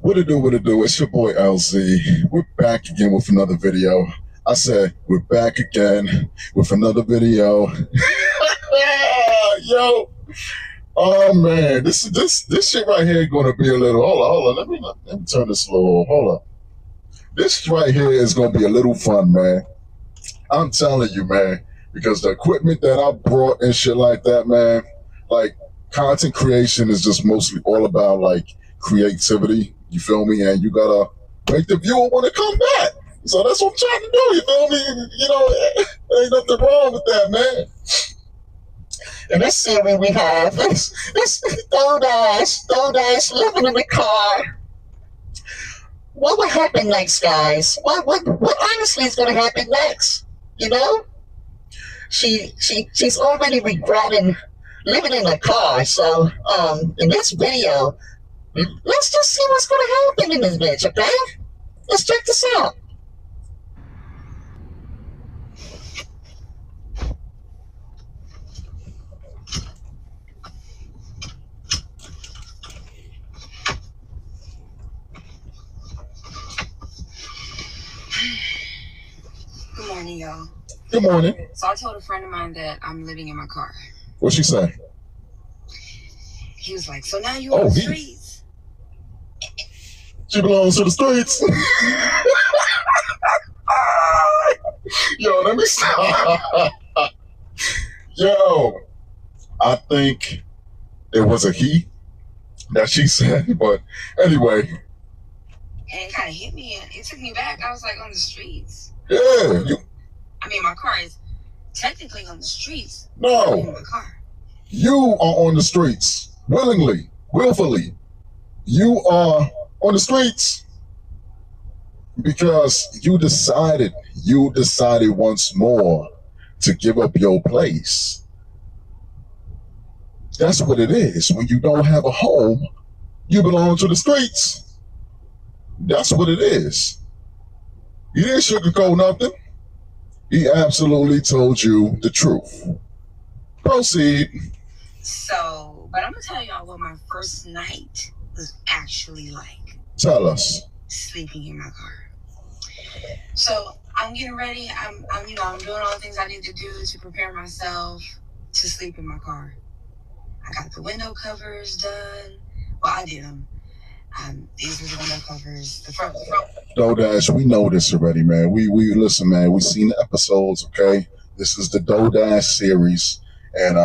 What it do, what it do? It's your boy LZ. We're back again with another video. I said, we're back again with another video. Yo, oh man, this shit right here gonna be a little, hold on, let me turn this a little, hold on. This right here is gonna be a little fun, man. I'm telling you, man, because the equipment that I brought and shit like that, man, like content creation is just mostly all about like creativity. You feel me? And you gotta make the viewer want to come back. So that's what I'm trying to do. You feel me? You know, ain't nothing wrong with that, man. And this series we have this doughdash living in the car. What will happen next, guys? What honestly is going to happen next? You know, she's already regretting living in a car. So in this video, let's just see what's going to happen in this bitch. Okay, let's check this out. Good morning, y'all. Good morning. So I told a friend of mine that I'm living in my car. What'd she say? He was like, so now you on the streets? She belongs to the streets. Yo, let me stop. Yo, I think it was a he that she said, but anyway. And it kind of hit me, and it took me back. I was like, on the streets? Yeah. I mean, my car is technically on the streets. No. In my car. You are on the streets, willingly, willfully. You are on the streets because you decided once more to give up your place. That's what it is. When you don't have a home, you belong to the streets. That's what it is. He didn't sugarcoat nothing. He absolutely told you the truth. Proceed. So, but I'm going to tell y'all what my first night was actually like. Tell us. Sleeping in my car. So, I'm getting ready. I'm doing all the things I need to do to prepare myself to sleep in my car. I got the window covers done. Well, I did them. These were the window covers. The front. doughdash, we know this already, man. We listen, man. We seen the episodes, okay? This is the doughdash series, and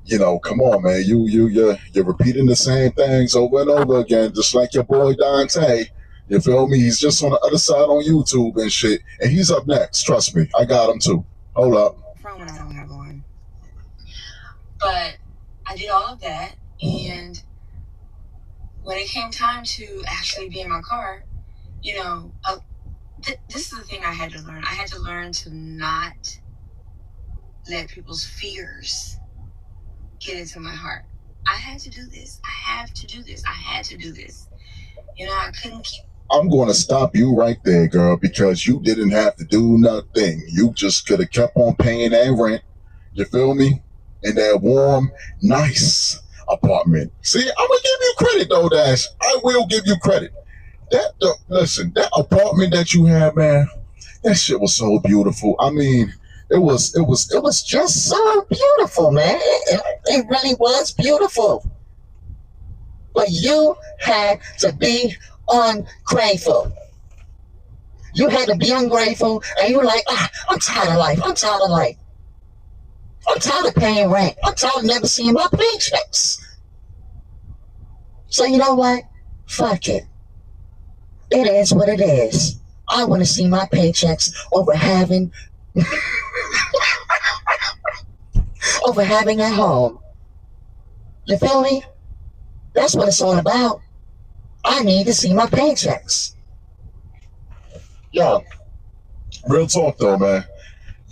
you know, come on, man. You're repeating the same things over and over again, just like your boy Dante. You feel me? He's just on the other side on YouTube and shit, and he's up next. Trust me, I got him too. Hold up. Front one I don't have on, but I did all of that, and when it came time to actually be in my car, you know, this is the thing I had to learn. I had to learn to not let people's fears get into my heart. I had to do this. I have to do this. I had to do this. You know, I couldn't keep... I'm going to stop you right there, girl, because you didn't have to do nothing. You just could have kept on paying that rent. You feel me? In that warm, nice apartment. See, I'm gonna give you credit though, Dash. I will give you credit. Listen, that apartment that you had, man, that shit was so beautiful. I mean, it was just so beautiful, man. It really was beautiful. But you had to be ungrateful. You had to be ungrateful, and you were like, I'm tired of life. I'm tired of life. I'm tired of paying rent. I'm tired of never seeing my paychecks. So you know what? Fuck it. It is what it is. I want to see my paychecks over having a home. You feel me? That's what it's all about. I need to see my paychecks. Yo, real talk though, man.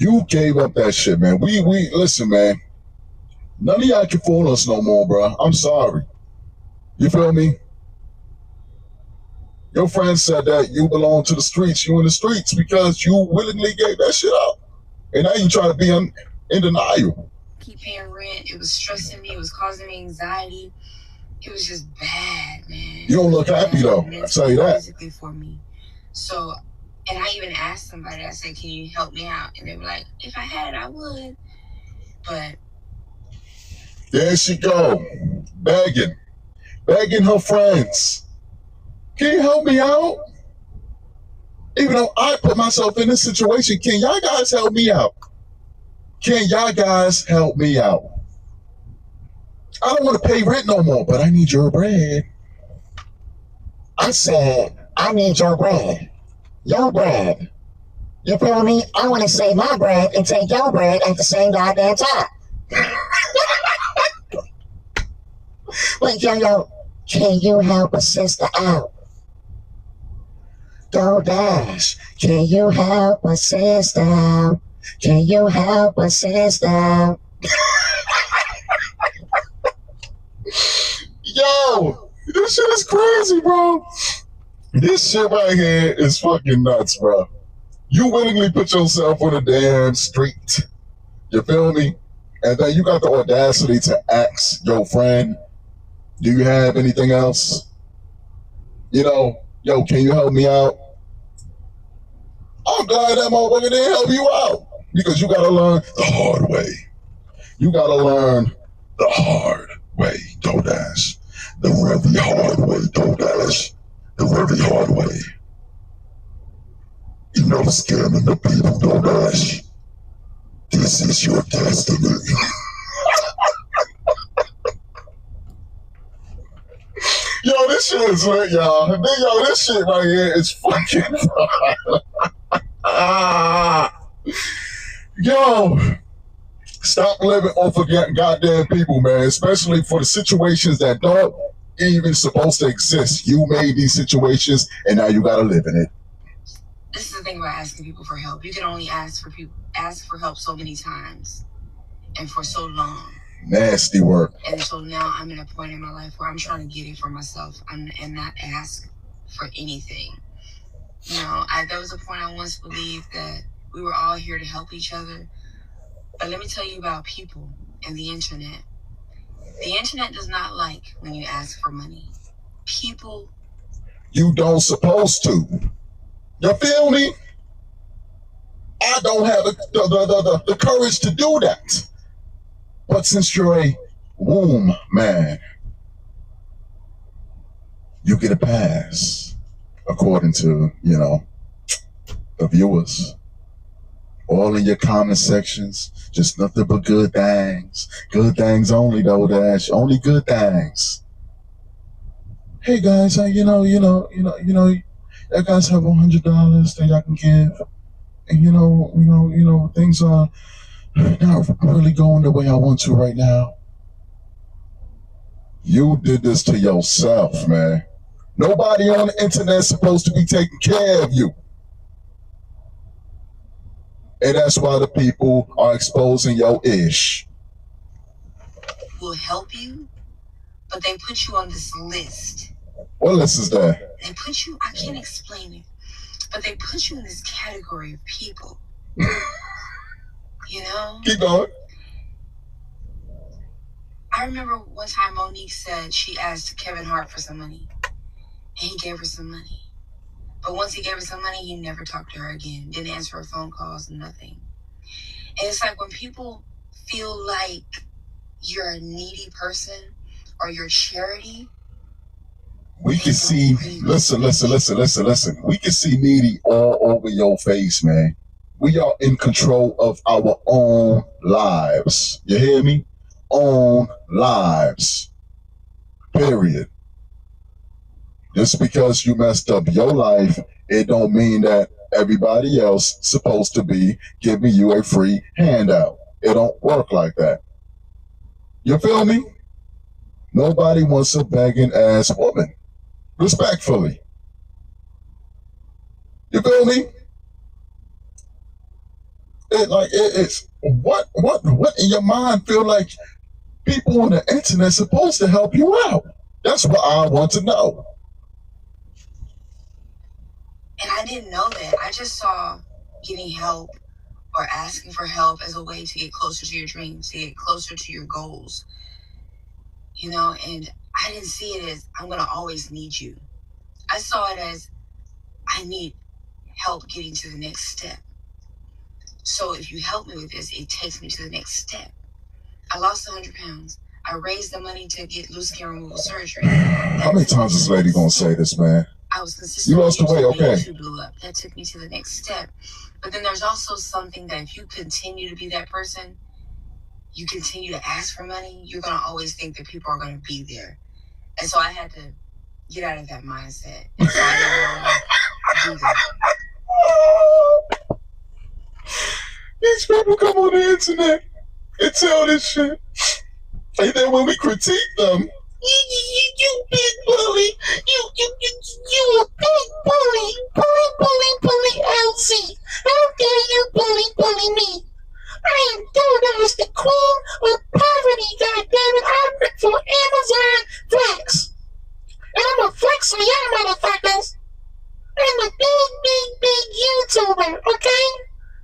You gave up that shit, man. We listen, man. None of y'all can fool us no more, bro. I'm sorry. You feel me? Your friend said that you belong to the streets. You in the streets because you willingly gave that shit up. And now you try to be in denial. Keep paying rent. It was stressing me. It was causing me anxiety. it was just bad, man. You don't look happy though. I tell you that. Physically for me. So, and I even asked somebody. I said, "Can you help me out?" And they were like, "If I had it, I would." But there she go, begging her friends. Can you help me out? Even though I put myself in this situation, can y'all guys help me out? Can y'all guys help me out? I don't want to pay rent no more, but I need your bread. I said, I need your bread. Your bread. You feel me? I want to save my bread and take your bread at the same goddamn time. Wait, yo, can you help a sister out? DontayLondon, can you help a sister out? Can you help a sister out? Yo, this shit is crazy, bro. This shit right here is fucking nuts, bro. You willingly put yourself on a damn street. You feel me? And then you got the audacity to ask your friend, do you have anything else? You know, yo, can you help me out? I'm glad that motherfucker didn't help you out. Because you gotta learn the hard way. You gotta learn the hard way, DontayLondon. The very hard way, DontayLondon. The very hard way. You know, scamming the people, DontayLondon. This is your destiny. Yo, this shit is lit, y'all. Yo, this shit right here is fucking fun. Yo, stop living off of goddamn people, man. Especially for the situations that don't even supposed to exist. You made these situations, and now you gotta live in it. This is the thing about asking people for help. You can only ask for help so many times, and for so long. Nasty work. And so now I'm in a point in my life where I'm trying to get it for myself and not ask for anything. You know, there was a point I once believed that we were all here to help each other. But let me tell you about people and the internet. The internet does not like when you ask for money. People. You don't supposed to. You feel me? I don't have the courage to do that. But since you're a womb man, you get a pass, according to, you know, the viewers. All in your comment sections, just nothing but good things. Good things only, DontayLondon. Only good things. Hey guys, you know, you guys have $100 that y'all can give, and you know, things are not really going the way I want to right now. You did this to yourself, man. Nobody on the internet is supposed to be taking care of you. And that's why the people are exposing your ish. Will help you, but they put you on this list. What list is that? They put you, I can't explain it, but they put you in this category of people. You know? Keep going. I remember one time Monique said she asked Kevin Hart for some money, and he gave her some money. But once he gave her some money, he never talked to her again. Didn't answer her phone calls, nothing. And it's like when people feel like you're a needy person or you're charity. We can see, listen. We can see needy all over your face, man. We are in control of our own lives. You hear me? Own lives. Period. Just because you messed up your life, it don't mean that everybody else supposed to be giving you a free handout. It don't work like that. You feel me? Nobody wants a begging ass woman. Respectfully. You feel me? It's what in your mind feel like people on the internet supposed to help you out? That's what I want to know. And I didn't know that. I just saw getting help or asking for help as a way to get closer to your dreams, to get closer to your goals. You know, and I didn't see it as I'm going to always need you. I saw it as I need help getting to the next step. So if you help me with this, it takes me to the next step. I lost 100 pounds. I raised the money to get loose skin removal surgery. How many times is this lady gonna say this, man? I was consistent. You lost the weight, okay. YouTube blew up. That took me to the next step. But then there's also something that if you continue to be that person, you continue to ask for money, you're gonna always think that people are gonna be there. And so I had to get out of that mindset. And so I didn't do that. These people come on the internet and tell this shit. And then when we critique them, you big bully, you a big bully, bully, Elsie. How dare you bully me? I am DontayLondon, the queen of poverty, goddammit. I work for Amazon Flex. And I'm a flex on y'all motherfuckers. I'm a big YouTuber, okay?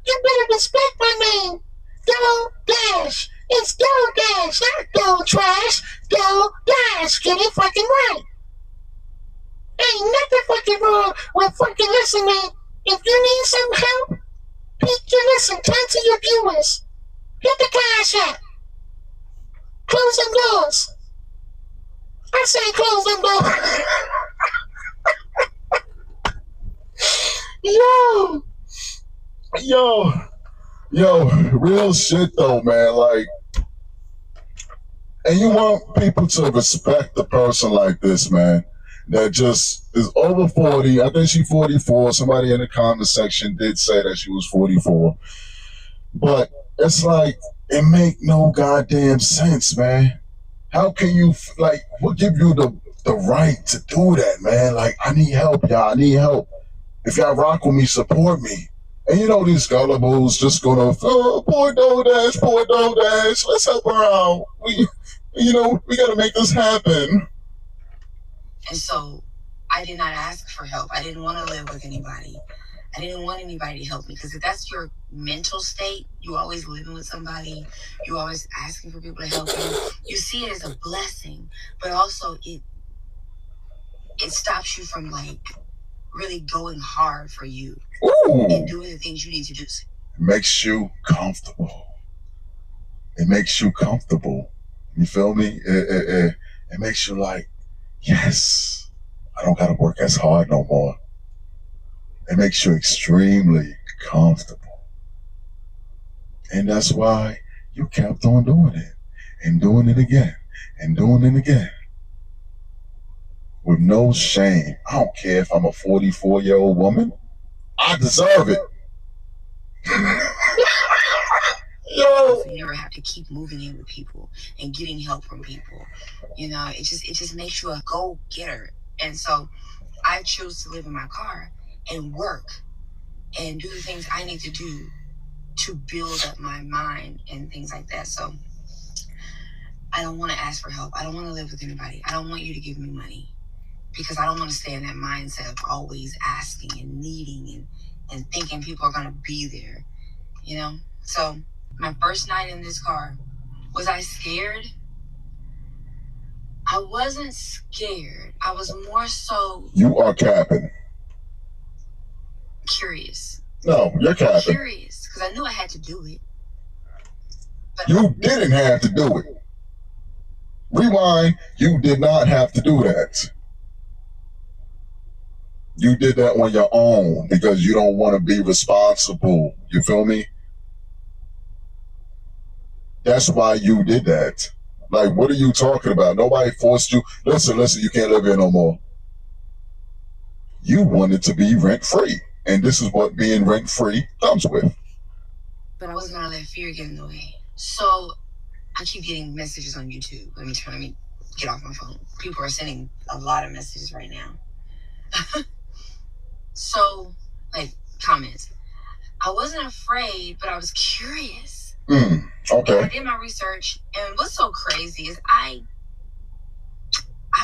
You better respect my name. DontayLondon. It's DontayLondon, not Don't Trash. DontayLondon. Get it fucking right. Ain't nothing fucking wrong with fucking listening. If you need some help, pick your listen. Turn to your viewers. Hit the cash app. Close them doors. I say close them doors. Yo, real shit though, man. Like, and you want people to respect the person like this, man, that just is over 40. I think she's 44. Somebody in the comment section did say that she was 44. But it's like, it make no goddamn sense, man. How can you, like, what give you the right to do that, man? Like, I need help, y'all. I need help. If y'all rock with me, support me. And you know these gullibles just gonna, oh, poor DontayLondon, let's help her out. We gotta make this happen. And so I did not ask for help. I didn't want to live with anybody. I didn't want anybody to help me, because if that's your mental state, you always living with somebody, you always asking for people to help you, you see it as a blessing, but also it stops you from like really going hard for you. Ooh. And doing the things you need to do. It makes you comfortable. It makes you comfortable. You feel me? It makes you like, yes, I don't gotta work as hard no more. It makes you extremely comfortable. And that's why you kept on doing it and doing it again and doing it again. With no shame. I don't care if I'm a 44-year-old woman. I deserve it. Yo. You never have to keep moving in with people and getting help from people. You know, it just makes you a go-getter. And so I chose to live in my car and work and do the things I need to do to build up my mind and things like that. So I don't want to ask for help. I don't want to live with anybody. I don't want you to give me money, because I don't want to stay in that mindset of always asking and needing and thinking people are going to be there, you know? So my first night in this car, was I scared? I wasn't scared. I was more so... You are capping. Curious. No, you're capping. Curious, because I knew I had to do it. But you didn't have to do it. Rewind, you did not have to do that. You did that on your own because you don't want to be responsible. You feel me? That's why you did that. Like, what are you talking about? Nobody forced you. Listen, you can't live here no more. You wanted to be rent-free. And this is what being rent-free comes with. But I wasn't going to let fear get in the way. So I keep getting messages on YouTube. Let me get off my phone. People are sending a lot of messages right now. So, like, comments. I wasn't afraid, but I was curious. Okay. And I did my research, and what's so crazy is I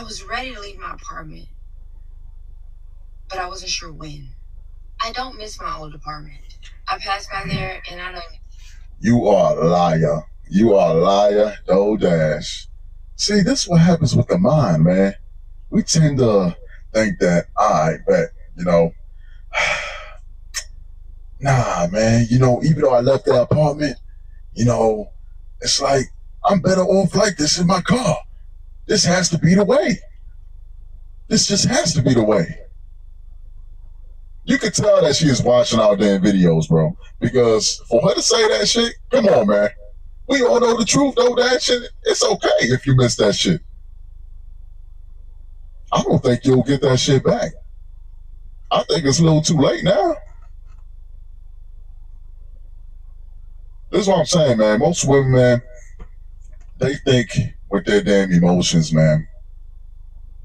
was ready to leave my apartment, but I wasn't sure when. I don't miss my old apartment. I passed by there, and I don't... You are a liar. You are a liar, DontayLondon. See, this is what happens with the mind, man. We tend to think that, I bet, nah, man, even though I left that apartment, it's like, I'm better off like this in my car. This has to be the way. This just has to be the way. You could tell that she is watching our damn videos, bro. Because for her to say that shit, come on, man. We all know the truth, though. That shit, it's okay if you miss that shit. I don't think you'll get that shit back. I think it's a little too late now. This is what I'm saying, man. Most women, man, they think with their damn emotions, man.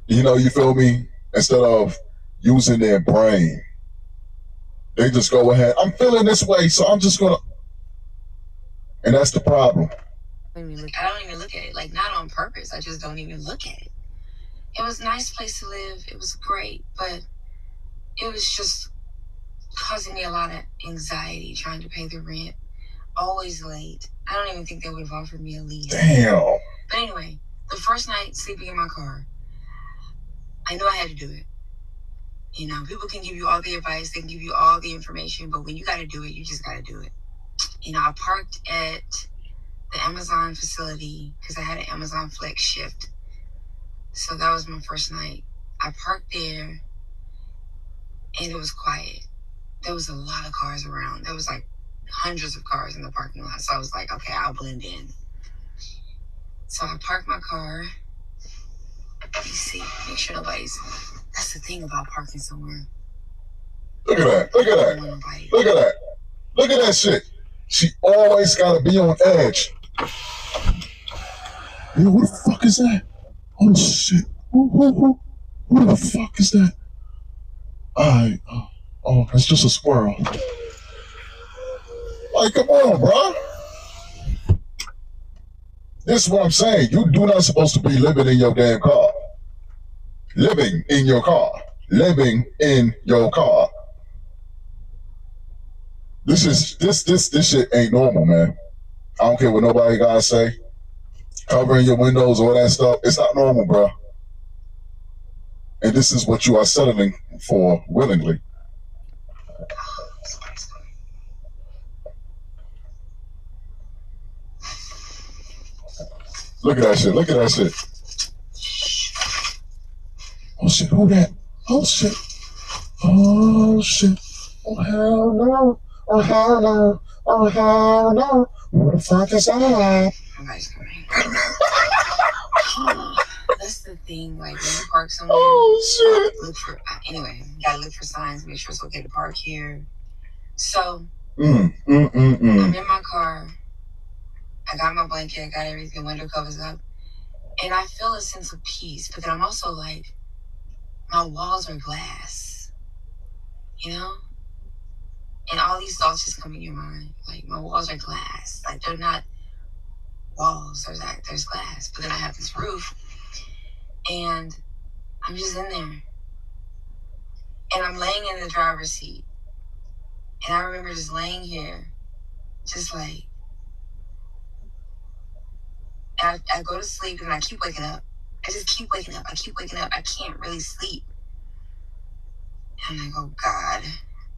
You feel me? Instead of using their brain, they just go ahead. I'm feeling this way, so I'm just gonna. And that's the problem. I don't even look at it. Like, not on purpose. I just don't even look at it. It was a nice place to live. It was great, but it was just causing me a lot of anxiety trying to pay the rent. Always late. I don't even think they would have offered me a lease. Damn. But anyway, the first night sleeping in my car, I knew I had to do it. People can give you all the advice, they can give you all the information, but when you got to do it, you just got to do it. I parked at the Amazon facility because I had an Amazon Flex shift. So that was my first night. I parked there and it was quiet. There was a lot of cars around. There was like hundreds of cars in the parking lot. So I was like, okay, I'll blend in. So I parked my car. Let me see, make sure nobody's. That's the thing about parking somewhere. Look at that. Look at that. Look at that. Look at that shit. She always gotta be on edge. Yo, what the fuck is that? Oh shit. What the fuck is that? Oh, it's just a squirrel. Like, come on, bro. This is what I'm saying. You do not supposed to be living in your damn car. Living in your car. Living in your car. This shit ain't normal, man. I don't care what nobody gotta say. Covering your windows, all that stuff. It's not normal, bro. And this is what you are settling for willingly. Look at that shit. Look at that shit. Oh shit, who that? Oh shit. Oh shit. Oh hell no. Oh hell no. Oh hell no. What the fuck is that? Somebody's coming. That's the thing, like when you park somewhere. Oh shit. Anyway, you gotta look for signs, make sure it's okay to park here. So I'm in my car. I got my blanket, I got everything, window covers up, and I feel a sense of peace. But then I'm also like, my walls are glass, and all these thoughts just come in your mind. Like, my walls are glass, like they're not walls. There's glass, but then I have this roof, and I'm just in there, and I'm laying in the driver's seat, and I remember just laying here, just like. I go to sleep and I keep waking up. I just keep waking up. I keep waking up. I can't really sleep. And I'm like, oh God.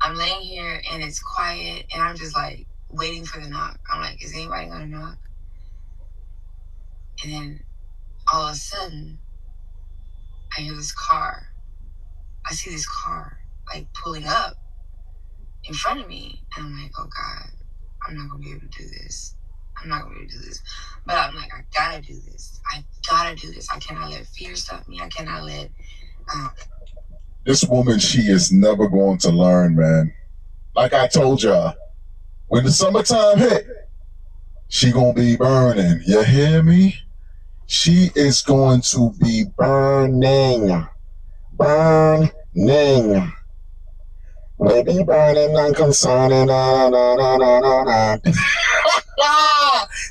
I'm laying here and it's quiet and I'm just like waiting for the knock. I'm like, is anybody gonna knock? And then all of a sudden, I hear this car. I see this car like pulling up in front of me. And I'm like, oh God, I'm not gonna be able to do this. I'm not going to be able to do this. But I'm like, I gotta do this. I gotta do this. I cannot let fear stop me. I cannot let... This woman, she is never going to learn, man. Like I told y'all, when the summertime hit, she gonna be burning. You hear me? She is going to be burning. Burning. Maybe burning and concerning.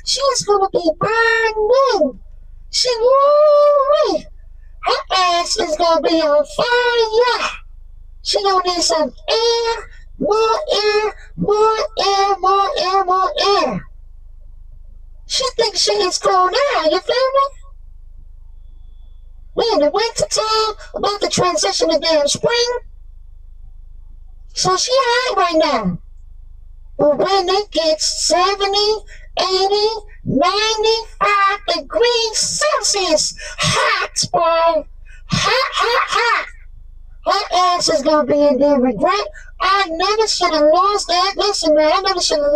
She's gonna be burning. She will. Her ass is gonna be on fire. She gonna need some air, more air, more air, more air, more air. She thinks she is cool now, you feel me? We in the winter time, about to transition to damn spring. So she hot right now. But when it gets 70, 80, 95 degrees Celsius, hot, boy. Hot, hot, hot. Her ass is gonna be in there regret. I never should have lost that. Listen, man, I never should have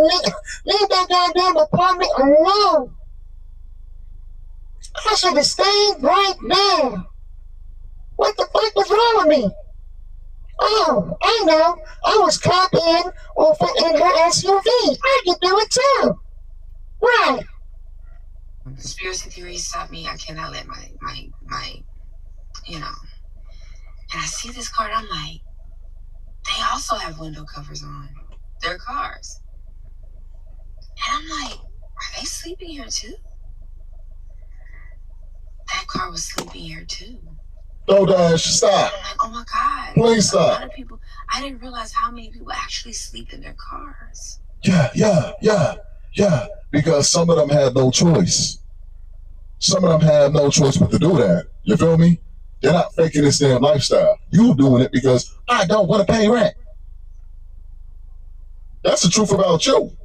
leave that goddamn apartment alone. I should have stayed right there. What the fuck was wrong with me? Oh, I know. I was copying off in her SUV. I could do it too. Right. Conspiracy theories stop me. I cannot let my you know. And I see this car and I'm like, they also have window covers on their cars. And I'm like, are they sleeping here too? That car was sleeping here too. DontayLondon, stop. I'm like, oh my God. Please stop. A lot of people, I didn't realize how many people actually sleep in their cars. Yeah. Because some of them had no choice. Some of them had no choice but to do that. You feel me? They're not faking this damn lifestyle. You doing it because I don't want to pay rent. That's the truth about you.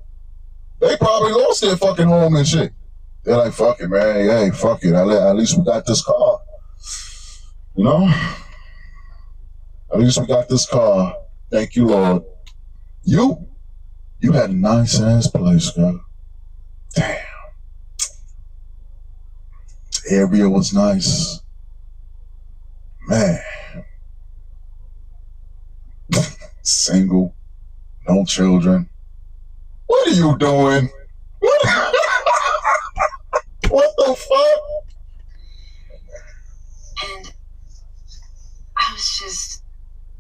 They probably lost their fucking home and shit. They're like, fuck it, man. Hey, fuck it. At least we got this car. You know? At least we got this car. Thank you, Lord. You had a nice ass place, girl. Damn. The area was nice. Man. Single. No children. What are you doing? What the fuck? And I was just,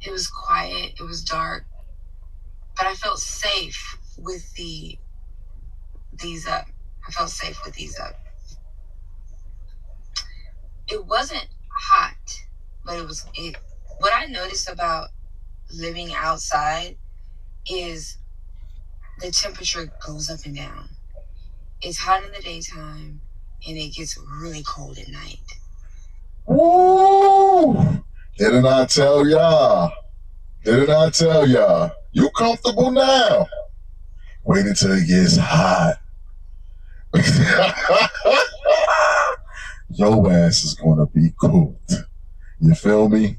it was quiet, it was dark, but I felt safe with these up. I felt safe with these up. It wasn't hot, but what I noticed about living outside is the temperature goes up and down. It's hot in the daytime and it gets really cold at night. Ooh! Didn't I tell y'all? You comfortable now? Wait until it gets hot. Your ass is gonna be cooked. You feel me?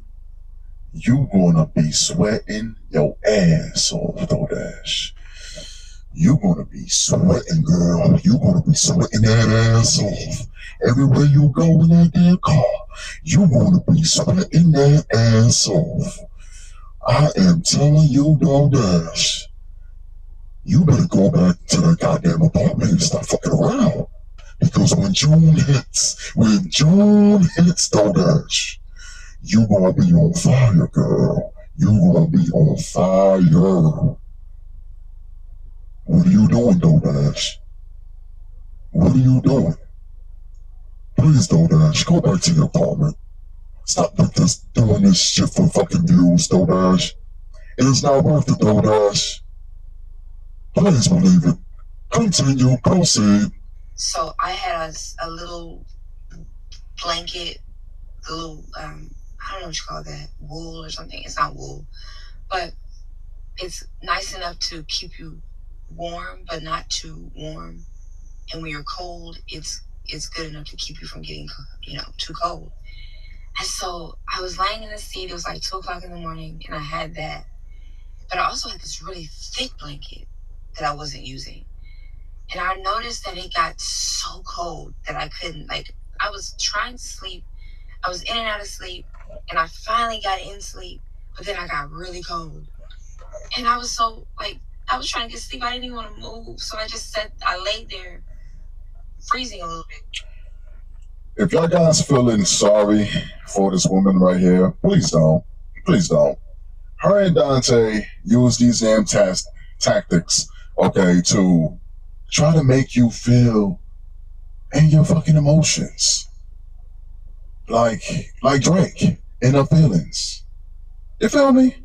You gonna be sweating your ass off, DontayLondon. You gonna be sweating, girl. You gonna be sweating that ass off. Everywhere you go in that damn car, you gonna be sweating that ass off. I am telling you, DontayLondon. You better go back to that goddamn apartment and stop fucking around. Because when June hits, DontayLondon, you gonna be on fire, girl. You gonna be on fire. What are you doing, DontayLondon? What are you doing? Please, DontayLondon, go back to your apartment. Stop doing this shit for fucking views, DontayLondon. It is not worth it, DontayLondon. Please believe it. Continue, proceed. So I had a little blanket, a little, I don't know what you call that, wool or something. It's not wool, but it's nice enough to keep you warm, but not too warm. And when you're cold, it's good enough to keep you from getting, too cold. And so I was laying in the seat. It was like 2:00 in the morning, and I had that. But I also had this really thick blanket that I wasn't using. And I noticed that it got so cold that I couldn't, I was trying to sleep. I was in and out of sleep, and I finally got in sleep, but then I got really cold. And I was so, I was trying to get sleep. I didn't even want to move. So I laid there freezing a little bit. If y'all guys feeling sorry for this woman right here, please don't. Please don't. Her and Dontay use these damn tactics, okay, to try to make you feel in your fucking emotions. Like Drake in her feelings. You feel me?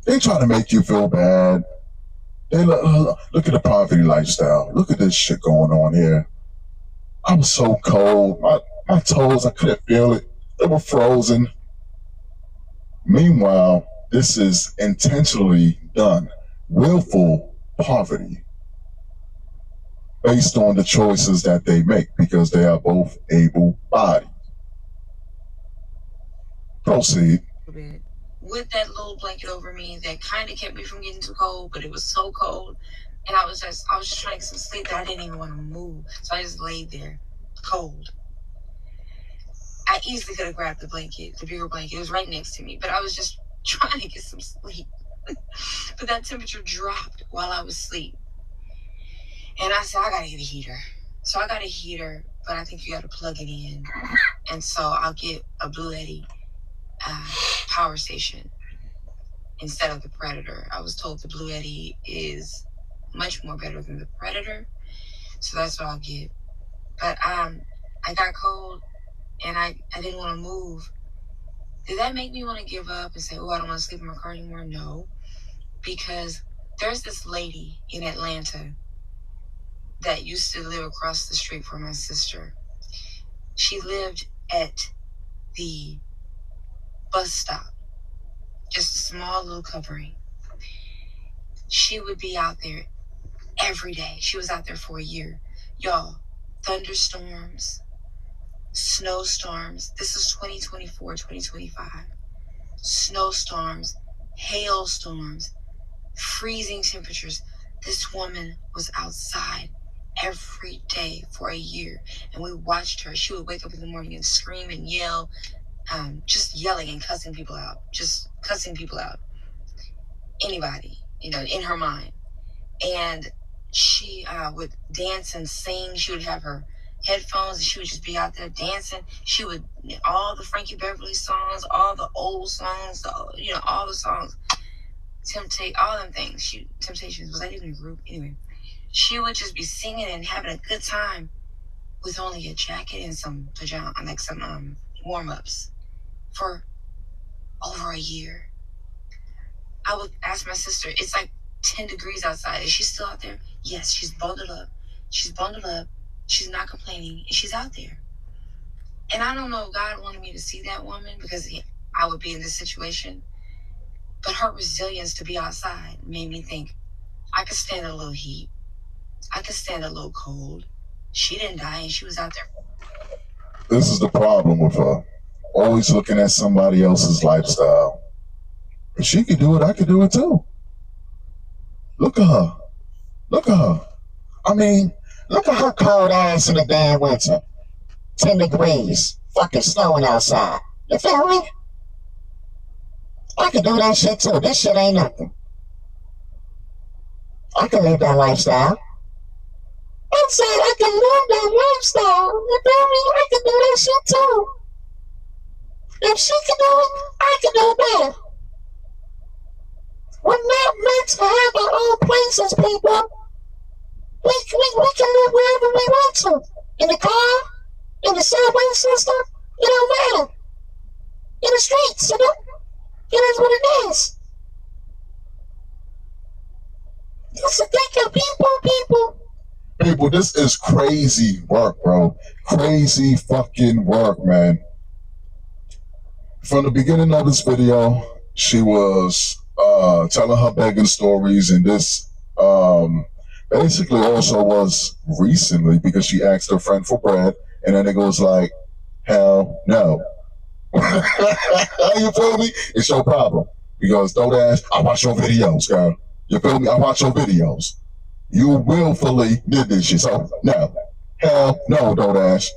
They try to make you feel bad. They look at the poverty lifestyle. Look at this shit going on here. I was so cold. My toes, I couldn't feel it. They were frozen. Meanwhile, this is intentionally done. Willful poverty based on the choices that they make because they are both able-bodied. Proceed. With that little blanket over me that kind of kept me from getting too cold, but it was so cold. And I was just trying to get some sleep that I didn't even want to move. So I just laid there, cold. I easily could have grabbed the blanket, the bigger blanket. It was right next to me, but I was just trying to get some sleep. But that temperature dropped while I was asleep. And I said, I gotta get a heater. So I got a heater, but I think you gotta plug it in. And so I'll get a Blue Eddy power station instead of the Predator. I was told the Blue Eddy is much more better than the Predator. So that's what I'll get. But I got cold and I didn't want to move. Did that make me want to give up and say, oh, I don't want to sleep in my car anymore? No. Because there's this lady in Atlanta that used to live across the street from my sister. She lived at the bus stop, just a small little covering. She would be out there every day. She was out there for a year. Y'all, thunderstorms, snowstorms. This is 2024, 2025. Snowstorms, hailstorms, freezing temperatures. This woman was outside every day for a year, and we watched her. She would wake up in the morning and scream and yell, just yelling and cussing people out, anybody, in her mind. And she would dance and sing. She would have her headphones and she would just be out there dancing. She would, all the Frankie Beverly songs, all the old songs, all the songs, all them things. Temptations, was that even a group? Anyway, she would just be singing and having a good time with only a jacket and some pajama, like some warm-ups for over a year. I would ask my sister, it's like 10 degrees outside. Is she still out there? Yes, she's bundled up. She's not complaining, and she's out there. And I don't know if God wanted me to see that woman because I would be in this situation. But her resilience to be outside made me think, I could stand a little heat. I could stand a little cold. She didn't die, and she was out there. This is the problem with her. Always looking at somebody else's lifestyle. If she could do it, I could do it too. Look at her. Look at her. I mean, look at her cold ass in the damn winter. 10 degrees. Fucking snowing outside. You feel me? I could do that shit too. This shit ain't nothing. I can live that lifestyle. I said I can live that lifestyle. You feel me? I can do that shit too. If she can do it, I can do it better. We're not meant to have our own places, people. We can live wherever we want to. In the car, in the subway system, it don't matter. In the streets, it is what it is. It's a thing of people. People, this is crazy work, bro. Crazy fucking work, man. From the beginning of this video, she was telling her begging stories, and this basically also was recently because she asked her friend for bread, and then it goes like, hell no. You feel me? It's your problem. Because DontayLondon, I watch your videos, girl. You feel me? I watch your videos. You willfully did this shit. So, no. Hell no, DontayLondon.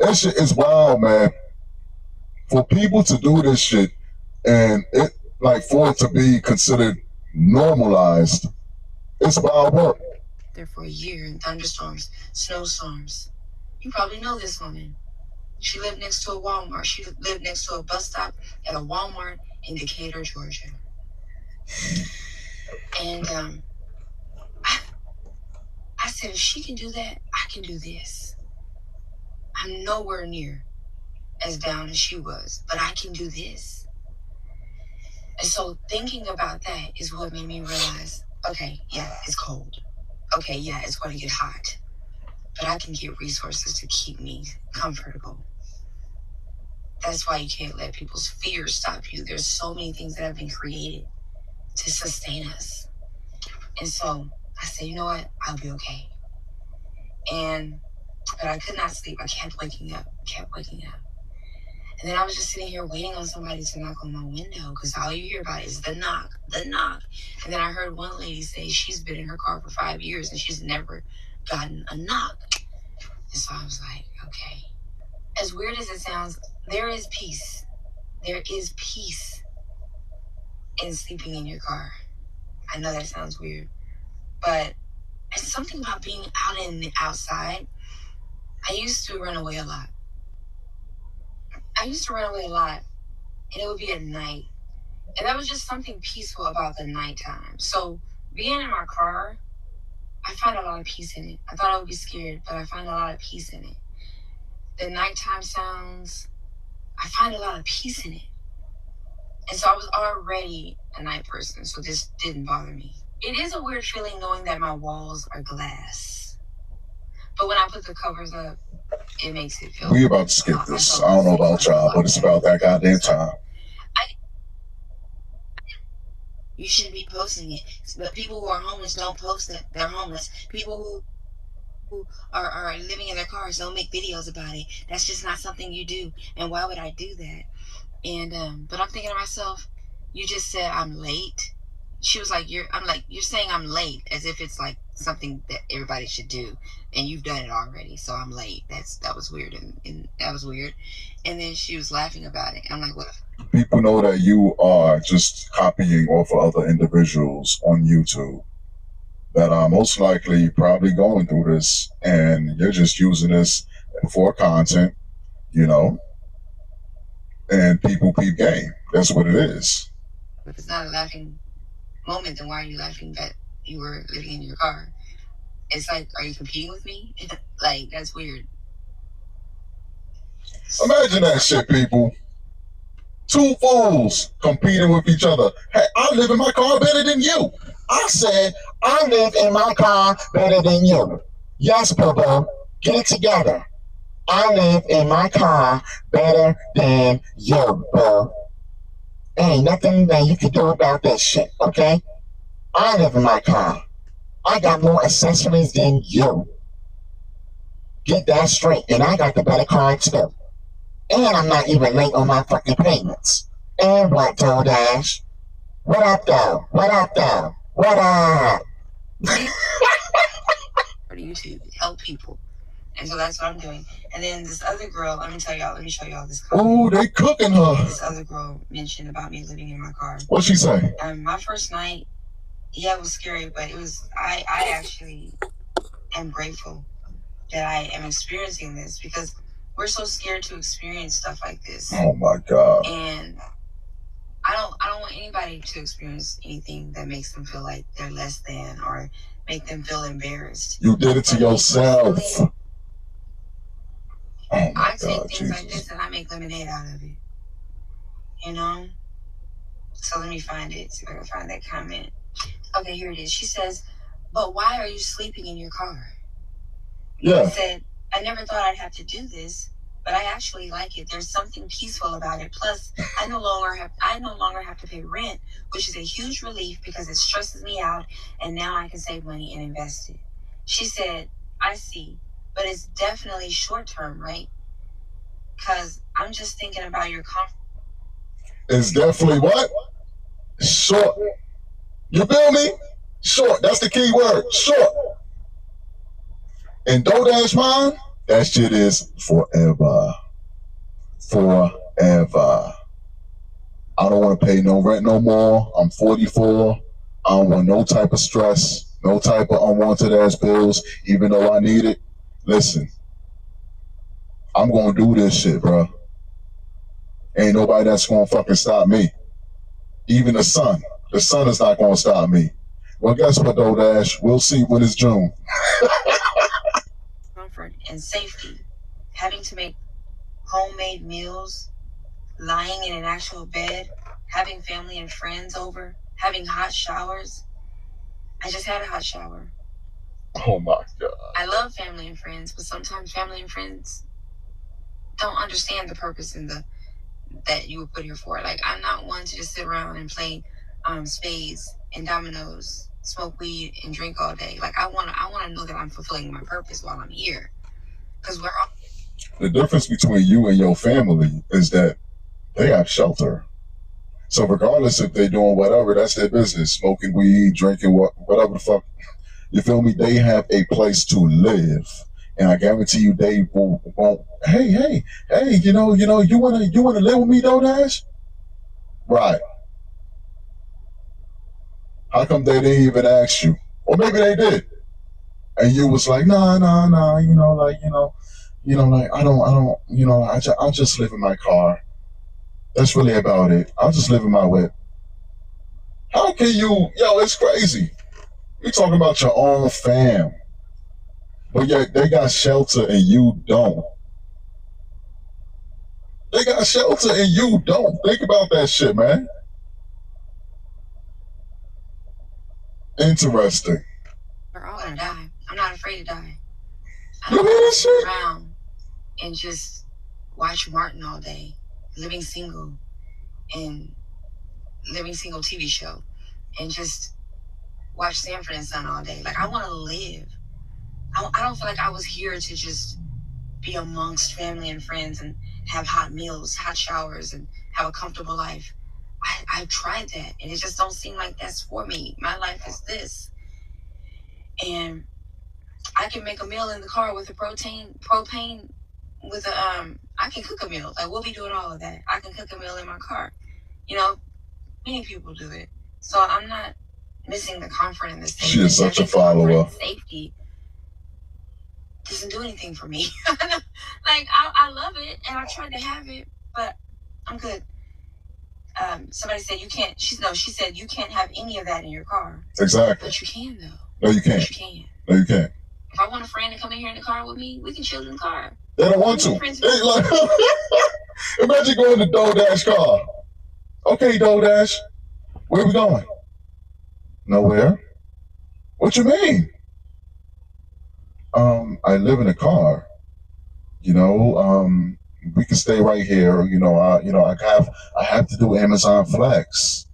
That shit is wild, man. For people to do this shit and it, like, for it to be considered normalized, it's wild work. There for a year in thunderstorms, snowstorms. You probably know this woman. She lived next to a Walmart. She lived next to a bus stop at a Walmart in Decatur, Georgia. And I said, if she can do that, I can do this. I'm nowhere near as down as she was, but I can do this. And so thinking about that is what made me realize, okay, yeah, it's cold. Okay, yeah, it's going to get hot. but I can get resources to keep me comfortable. That's why you can't let people's fears stop you. There's so many things that have been created to sustain us. And so I said, you know what? I'll be okay. But I could not sleep. I kept waking up. And then I was just sitting here waiting on somebody to knock on my window, because all you hear about is the knock. And then I heard one lady say she's been in her car for 5 years and she's never gotten a knock. And so I was like, okay. As weird as it sounds, there is peace. There is peace in sleeping in your car. I know that sounds weird, but it's something about being out in the outside. I used to run away a lot. And it would be at night. And that was just something peaceful about the nighttime. So being in my car, I find a lot of peace in it. I thought I would be scared, but I find a lot of peace in it. The nighttime sounds, I find a lot of peace in it. And so I was already a night person, so this didn't bother me. It is a weird feeling knowing that my walls are glass. But when I put the covers up, it makes it feel... We about to skip this. I don't know about y'all, but it's about that goddamn time. You shouldn't be posting it. But people who are homeless don't post that they're homeless. People who are living in their cars don't make videos about it. That's just not something you do. And why would I do that? And but I'm thinking to myself, you just said I'm late. She was like, you're saying I'm late, as if it's like something that everybody should do, and you've done it already, so I'm late. That was weird, and that was weird. And then she was laughing about it. I'm like, what? People know that you are just copying off of other individuals on YouTube that are most likely probably going through this, and you're just using this for content, you know, and people peep game. That's what it is. If it's not a laughing moment, then why are you laughing that you were living in your car? It's like, are you competing with me? Like, that's weird. Imagine that shit, people. Two fools competing with each other. Hey, I live in my car better than you. I said, I live in my car better than you. Yes, Bobo, get it together. I live in my car better than you, bro. Ain't nothing that you can do about that shit, okay? I live in my car. I got more accessories than you. Get that straight, and I got the better car too. And I'm not even late on my fucking payments. And what, DontayLondon? What up, though? What up? For YouTube, help people. And so that's what I'm doing. And then this other girl, let me show y'all this comment. Ooh, they cooking her. This other girl mentioned about me living in my car. What'd she say? My first night, yeah, it was scary, but it was, I actually am grateful that I am experiencing this, because we're so scared to experience stuff like this. Oh my God. And I don't want anybody to experience anything that makes them feel like they're less than, or make them feel embarrassed. You did it to yourself. Oh my I take God, things Jesus. like this and I make lemonade out of it. You know? So let me find it. See if I can find that comment. Okay, here it is. She says, but why are you sleeping in your car? Yeah. I said, I never thought I'd have to do this, but I actually like it. There's something peaceful about it. Plus, I no longer have to pay rent, which is a huge relief because it stresses me out, and now I can save money and invest it. She said, I see, but it's definitely short term, right? Because I'm just thinking about your comfort. It's definitely what? Short. You feel me? Short. That's the key word. Short. And DontayLondon mine, that shit is forever. Forever. I don't want to pay no rent no more. I'm 44. I don't want no type of stress, no type of unwanted ass bills, even though I need it. Listen, I'm going to do this shit, bro. Ain't nobody that's going to fucking stop me. Even the sun. The sun is not going to stop me. Well, guess what, DontayLondon? We'll see when it's June. Comfort and safety. Having to make homemade meals, lying in an actual bed, having family and friends over, having hot showers. I just had a hot shower. Oh my God. I love family and friends, but sometimes family and friends don't understand the purpose and the that you were put here for. Like, I'm not one to just sit around and play spades and dominoes, smoke weed and drink all day. Like, I wanna know that I'm fulfilling my purpose while I'm here. Because we're all The difference between you and your family is that they have shelter. So regardless if they're doing whatever, that's their business. Smoking weed, drinking whatever the fuck. You feel me? They have a place to live. And I guarantee you they won't hey, you wanna live with me, doughdash? Right. How come they didn't even ask you? Or maybe they did. And you was like, nah, like, I'll just live in my car. That's really about it. I'll just live in my whip. How can you, it's crazy. You're talking about your own fam, but yet they got shelter and you don't. They got shelter and you don't. Think about that shit, man. Interesting. we're all gonna die. I'm not afraid to die. I You don't hear want this to sit shit? around and just watch Martin all day, living single and living single TV show, and just watch Sanford and Son all day. Like, I want to live. I don't feel like I was here to just be amongst family and friends and have hot meals, hot showers, and have a comfortable life. I've tried that, and it just don't seem like that's for me. My life is this, and I can make a meal in the car with a propane, with a I can cook a meal. Like, we'll be doing all of that. I can cook a meal in my car. You know, many people do it, so I'm not missing the comfort and the safety. She is such a follower. Safety doesn't do anything for me. Like, I love it and I tried to have it, but I'm good. Somebody said you can't. She said you can't have any of that in your car. Exactly. But you can though. No, you can't. But you can. No, you can't. If I want a friend to come in here in the car with me, we can chill in the car. They don't want to. They like, imagine going to DontayLondon car. Okay, DontayLondon, where we going? Nowhere. What you mean? I live in a car. We can stay right here. I have to do Amazon Flex.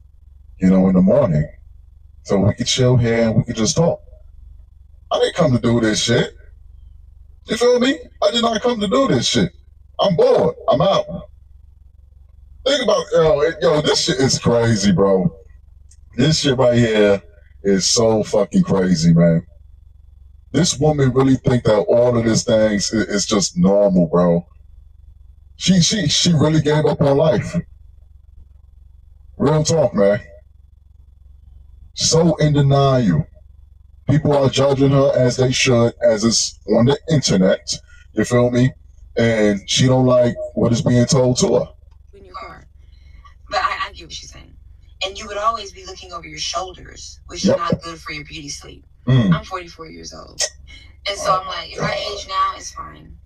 In the morning, so we could chill here and we could just talk. I didn't come to do this shit. You feel me? I did not come to do this shit. I'm bored. I'm out. Think about this shit is crazy, bro. This shit right here is so fucking crazy, man. This woman really think that all of these things is just normal, bro. She really gave up on life. Real talk, man. So in denial. People are judging her as they should, as it's on the internet. You feel me? And she don't like what is being told to her. In your car. But I get what she's saying. And you would always be looking over your shoulders, which is not good for your beauty sleep. I'm 44 years old. And so I'm like, if I age now, it's fine.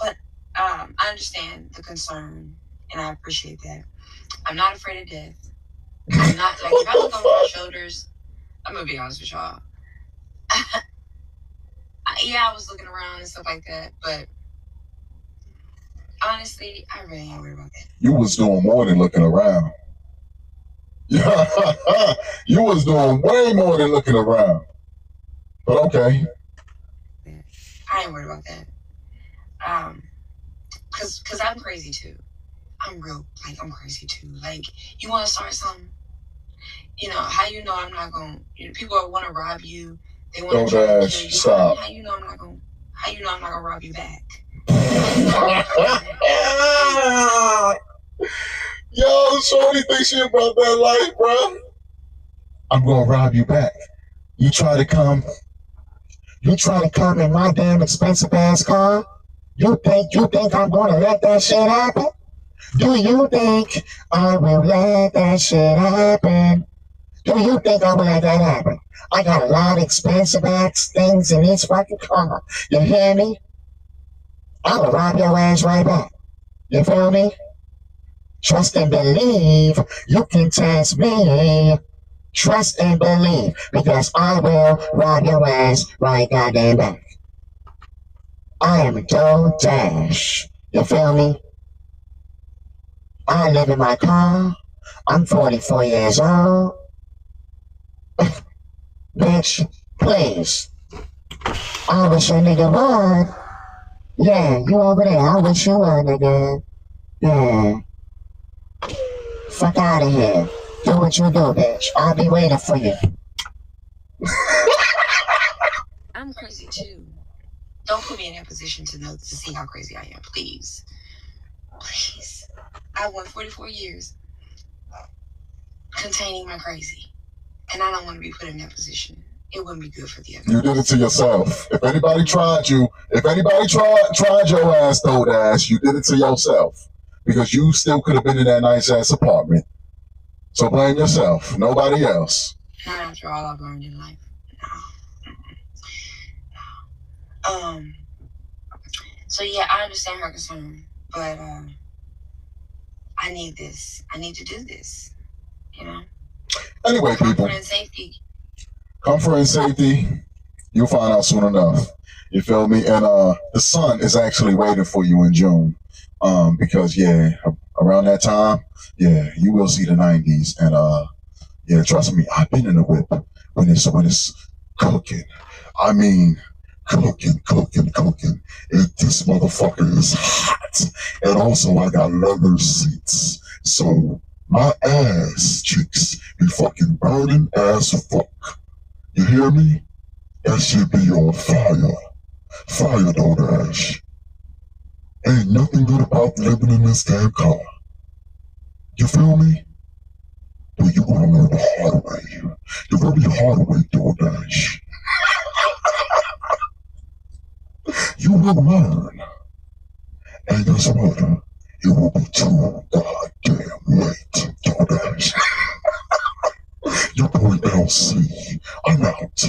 But I understand the concern, and I appreciate that. I'm not afraid of death. I'm not, like, if I look over my shoulders, I'm going to be honest with y'all. Yeah, I was looking around and stuff like that, but honestly, I really ain't worried about that. You was doing more than looking around. Yeah, you was doing way more than looking around. But okay. I ain't worried about that. Cause I'm crazy too. I'm crazy too. Like, you want to start something? How you know I'm not gonna? People want to rob you. They want to try to kill you. Stop. How you know I'm not gonna rob you back? Yo, Shorty thinks she about that life, bro. I'm gonna rob you back. You try to come in my damn expensive ass car? You think I'm gonna let that shit happen? Do you think I will let that shit happen? Do you think I will let that happen? I got a lot of expensive ass things in this fucking car. You hear me? I will rob your ass right back. You feel me? Trust and believe you can test me. Trust and believe, because I will rob your ass right goddamn back. I am DontayLondon. You feel me? I live in my car. I'm 44 years old. Bitch, please. I wish a nigga would. Yeah, you over there. I wish you would, nigga. Yeah. Fuck out of here. Do what you do, bitch. I'll be waiting for you. I'm crazy too. Don't put me in that position to see how crazy I am, please. Please. I went 44 years containing my crazy, and I don't want to be put in that position. It wouldn't be good for the other. You did it to yourself. If anybody tried you, if anybody tried your ass, doughdash, you did it to yourself. Because you still could have been in that nice ass apartment. So blame yourself, nobody else. Not after all I've learned in life. No. So yeah, I understand her concern, but I need this. I need to do this. You know. Anyway, people. Comfort and safety. Comfort and safety. You'll find out soon enough. You feel me? And the sun is actually waiting for you in June. Because yeah, around that time, yeah, you will see the 90s. And yeah, trust me, I've been in the whip when it's cooking. I mean, cooking. And this motherfucker is hot. And also I got leather seats. So my ass cheeks be fucking burning as fuck. You hear me? That shit be on fire. Fire, DontayLondon. Ain't nothing good about living in this damn car. You feel me? But you gonna learn the hard way. The very hard way, DontayLondon. You will learn. And guess what? It will be too goddamn late, DontayLondon. Your boy LC, I'm out.